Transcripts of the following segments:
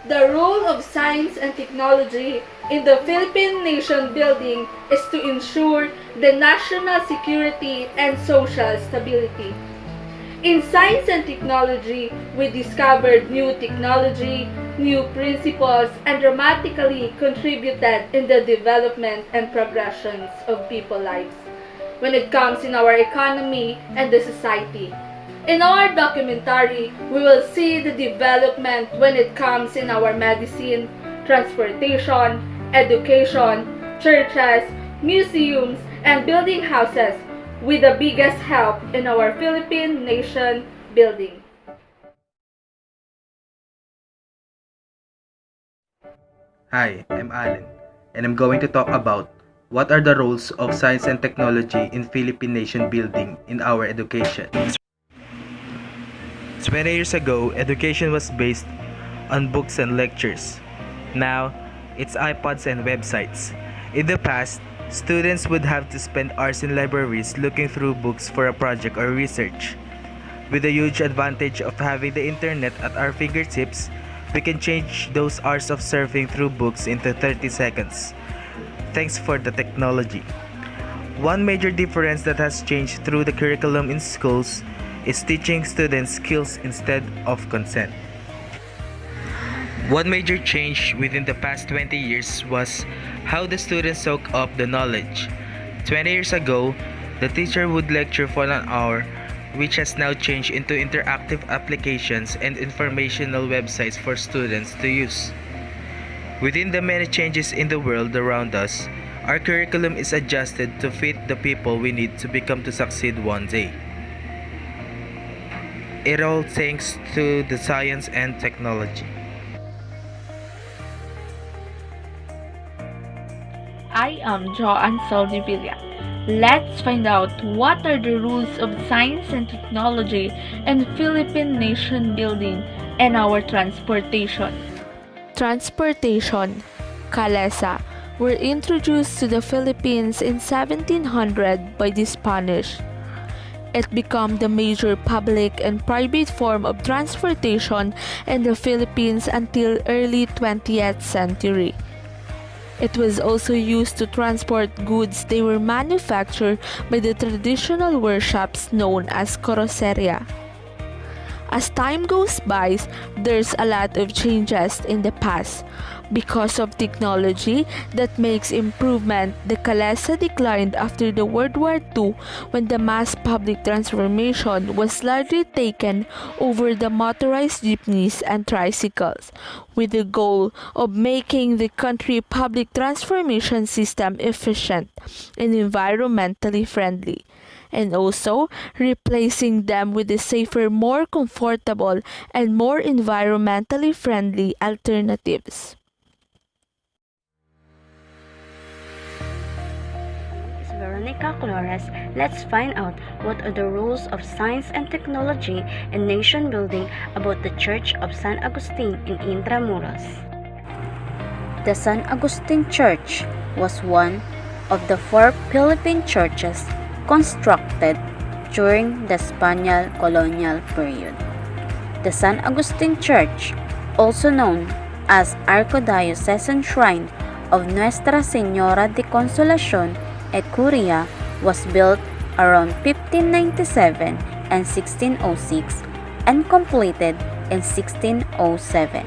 The role of science and technology in the Philippine nation building is to ensure the national security and social stability. In science and technology, we discovered new technology, new principles, and dramatically contributed in the development and progressions of people's lives when it comes in our economy and the society. In our documentary, we will see the development when it comes in our medicine, transportation, education, churches, museums, and building houses with the biggest help in our Philippine nation building. Hi, I'm Allen, and I'm going to talk about what are the roles of science and technology in Philippine nation building in our education. 20 years ago, education was based on books and lectures. Now, it's iPods and websites. In the past, students would have to spend hours in libraries looking through books for a project or research. With the huge advantage of having the internet at our fingertips, we can change those hours of surfing through books into 30 seconds. Thanks for the technology. One major difference that has changed through the curriculum in schools is teaching students skills instead of consent. One major change within the past 20 years was how the students soak up the knowledge. 20 years ago, the teacher would lecture for an hour, which has now changed into interactive applications and informational websites for students to use. Within the many changes in the world around us, our curriculum is adjusted to fit the people we need to become to succeed one day. It all thanks to the science and technology. I am Joanne Saldivilla. Let's find out what are the rules of science and technology in Philippine nation building and our transportation. Transportation, Calesa, were introduced to the Philippines in 1700 by the Spanish. It became the major public and private form of transportation in the Philippines until early 20th century. It was also used to transport goods they were manufactured by the traditional workshops known as carroceria. As time goes by, there's a lot of changes in the past. Because of technology that makes improvement, the Calesa declined after the World War II when the mass public transformation was largely taken over the motorized jeepneys and tricycles, with the goal of making the country public transformation system efficient and environmentally friendly, and also replacing them with the safer, more comfortable, and more environmentally friendly alternatives. Is Veronica Colores. Let's find out what are the rules of science and technology and nation building about the Church of San Agustin in Intramuros. The San Agustin Church was one of the 4 Philippine churches constructed during the Spanish colonial period. The San Agustin Church, also known as Archdiocesan Shrine of Nuestra Señora de Consolación at Curia, was built around 1597 and 1606 and completed in 1607.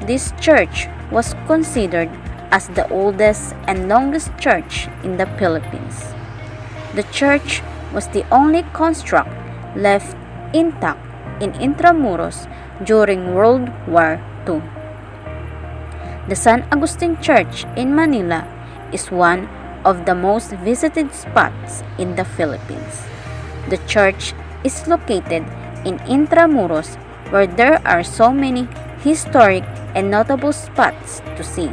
This church was considered as the oldest and longest church in the Philippines. The church was the only construct left intact in Intramuros during World War II. The San Agustin Church in Manila is one of the most visited spots in the Philippines. The church is located in Intramuros, where there are so many historic and notable spots to see,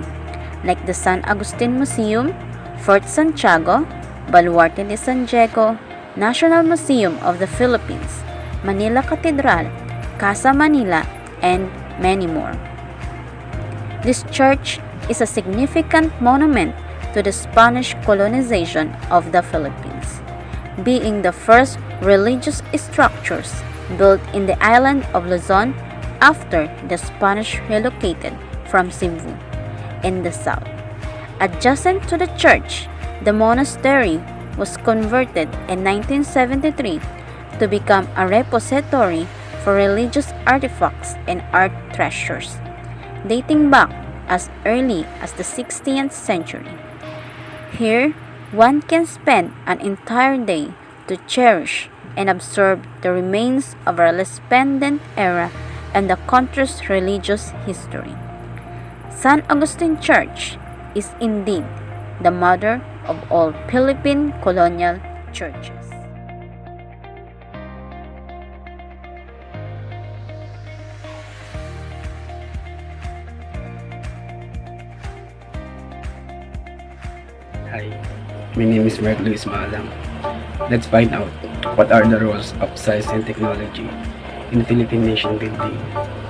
like the San Agustin Museum, Fort Santiago, Baluarte de San Diego, National Museum of the Philippines, Manila Cathedral, Casa Manila, and many more. This church is a significant monument to the Spanish colonization of the Philippines, being the first religious structures built in the island of Luzon after the Spanish relocated from Cebu in the south. Adjacent to the church, the monastery was converted in 1973 to become a repository for religious artifacts and art treasures, dating back as early as the 16th century. Here, one can spend an entire day to cherish and absorb the remains of a resplendent era and the country's religious history. San Agustin Church is indeed the mother of all Philippine colonial churches. Hi, my name is Mark Luis Maalam. Let's find out what are the roles of science and technology in Philippine nation building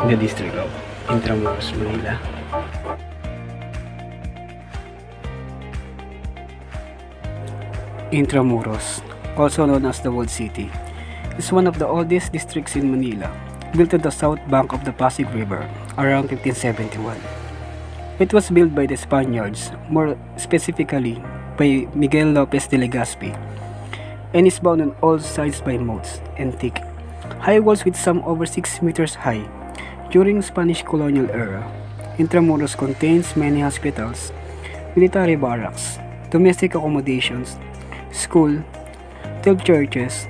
in the district of Intramuros, Manila. Intramuros, also known as the Walled City, is one of the oldest districts in Manila, built at the south bank of the Pasig River around 1571. It was built by the Spaniards, more specifically by Miguel Lopez de Legazpi, and is bound on all sides by moats and thick, high walls with some over 6 meters high. During Spanish colonial era, Intramuros contains many hospitals, military barracks, domestic accommodations, school, 12 churches,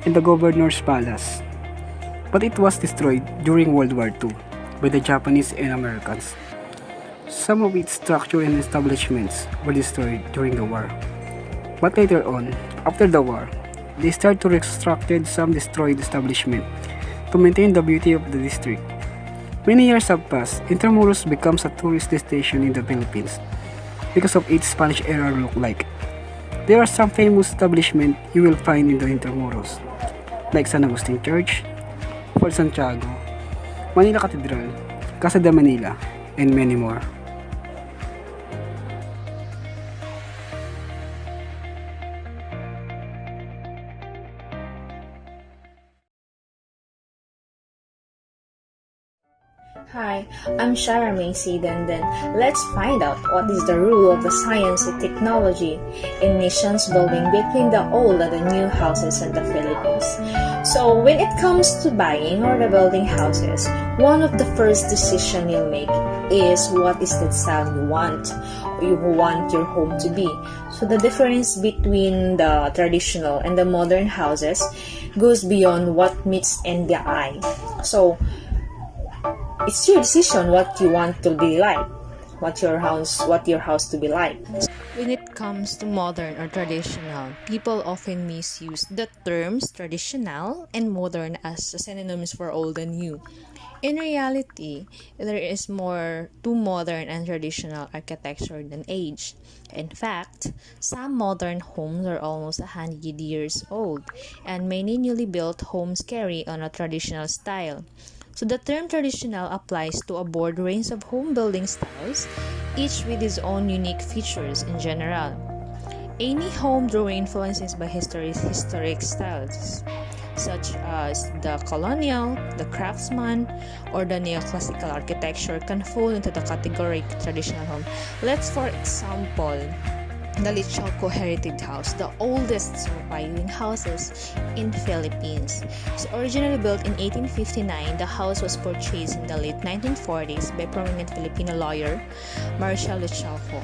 and the governor's palace. But it was destroyed during World War II by the Japanese and Americans. Some of its structure and establishments were destroyed during the war. But later on, after the war, they started to reconstruct some destroyed establishments to maintain the beauty of the district. Many years have passed, Intramuros becomes a tourist destination in the Philippines because of its Spanish era look like. There are some famous establishments you will find in the Intramuros, like San Agustin Church, Fort Santiago, Manila Cathedral, Casa de Manila, and many more. Hi, I'm Shara Macy Denden. Let's find out what is the role of the science and technology in nations building between the old and the new houses in the Philippines. So when it comes to buying or the building houses, one of the first decision you'll make is what is the style you want your home to be. So the difference between the traditional and the modern houses goes beyond what meets in the eye. So it's your decision what you want to be like, what your house to be like. When it comes to modern or traditional, people often misuse the terms traditional and modern as synonyms for old and new. In reality, there is more to modern and traditional architecture than age. In fact, some modern homes are almost 100 years old, and many newly built homes carry on a traditional style. So the term traditional applies to a broad range of home building styles, each with its own unique features in general. Any home drawing influences by historic styles, such as the colonial, the craftsman, or the neoclassical architecture can fall into the category traditional home. Let's, for example, the Lichalco Heritage House, the oldest surviving houses in Philippines. So originally built in 1859, the house was purchased in the late 1940s by prominent Filipino lawyer Marshal Lichalco.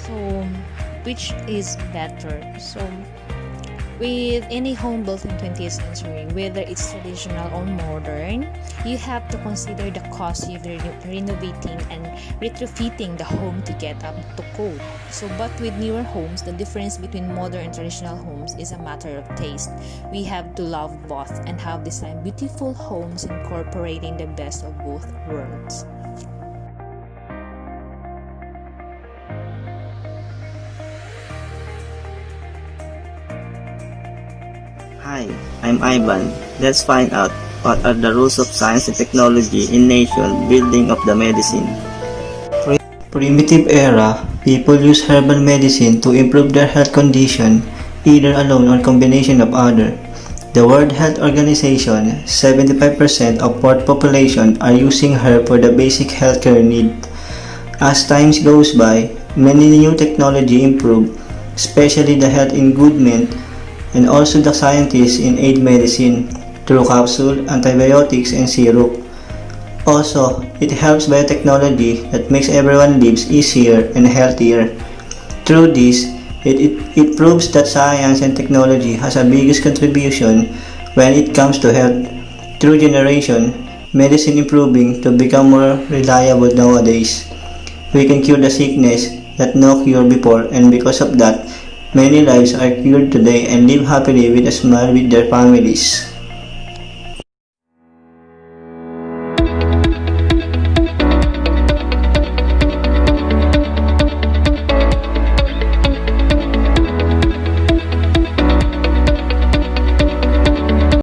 So, which is better? So, with any home built in 20th century, whether it's traditional or modern, you have to consider the cost of renovating and retrofitting the home to get up to code. So, but with newer homes, the difference between modern and traditional homes is a matter of taste. We have to love both and have designed beautiful homes incorporating the best of both worlds. Hi, I'm Ivan. Let's find out what are the rules of science and technology in nation building of the medicine. Primitive era, people use herbal medicine to improve their health condition, either alone or combination of other. The World Health Organization, 75% of Earth population are using her for the basic healthcare need. As time goes by, many new technology improve, especially the health ingredient and also the scientists in aid medicine through capsule, antibiotics, and syrup. Also, it helps biotechnology that makes everyone lives easier and healthier. Through this, it proves that science and technology has a biggest contribution when it comes to health. Through generation, medicine improving to become more reliable nowadays. We can cure the sickness that no cure before, and because of that, many lives are cured today and live happily with a smile with their families.